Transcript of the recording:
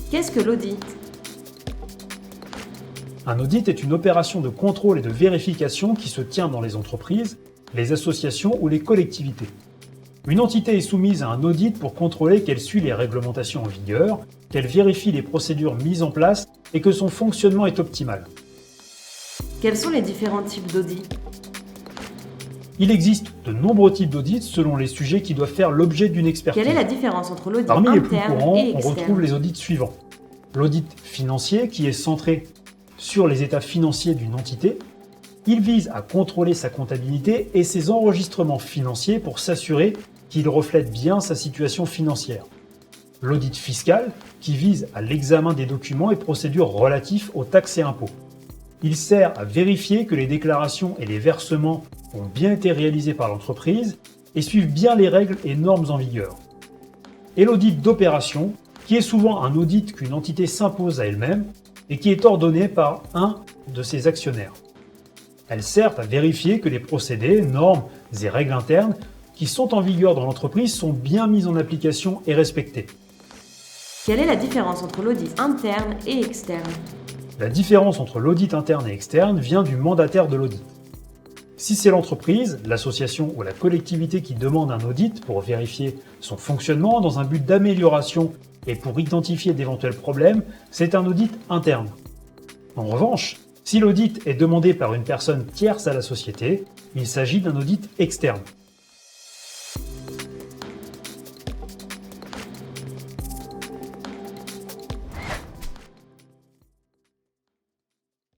Qu'est-ce que l'audit? Un audit est une opération de contrôle et de vérification qui se tient dans les entreprises, les associations ou les collectivités. Une entité est soumise à un audit pour contrôler qu'elle suit les réglementations en vigueur, qu'elle vérifie les procédures mises en place et que son fonctionnement est optimal. Quels sont les différents types d'audits? Il existe de nombreux types d'audits selon les sujets qui doivent faire l'objet d'une expertise. Quelle est la différence entre l'audit Parmi les plus interne courants, et on retrouve externe? les audits suivants. L'audit financier qui est centré sur les états financiers d'une entité. Il vise à contrôler sa comptabilité et ses enregistrements financiers pour s'assurer qu'il reflète bien sa situation financière. L'audit fiscal qui vise à l'examen des documents et procédures relatifs aux taxes et impôts. Il sert à vérifier que les déclarations et les versements ont bien été réalisés par l'entreprise et suivent bien les règles et normes en vigueur. Et l'audit d'opération, qui est souvent un audit qu'une entité s'impose à elle-même et qui est ordonné par un de ses actionnaires. Elle sert à vérifier que les procédés, normes et règles internes qui sont en vigueur dans l'entreprise sont bien mis en application et respectés. Quelle est la différence entre l'audit interne et externe? La différence entre l'audit interne et externe vient du mandataire de l'audit. Si c'est l'entreprise, l'association ou la collectivité qui demande un audit pour vérifier son fonctionnement dans un but d'amélioration et pour identifier d'éventuels problèmes, c'est un audit interne. En revanche, si l'audit est demandé par une personne tierce à la société, il s'agit d'un audit externe.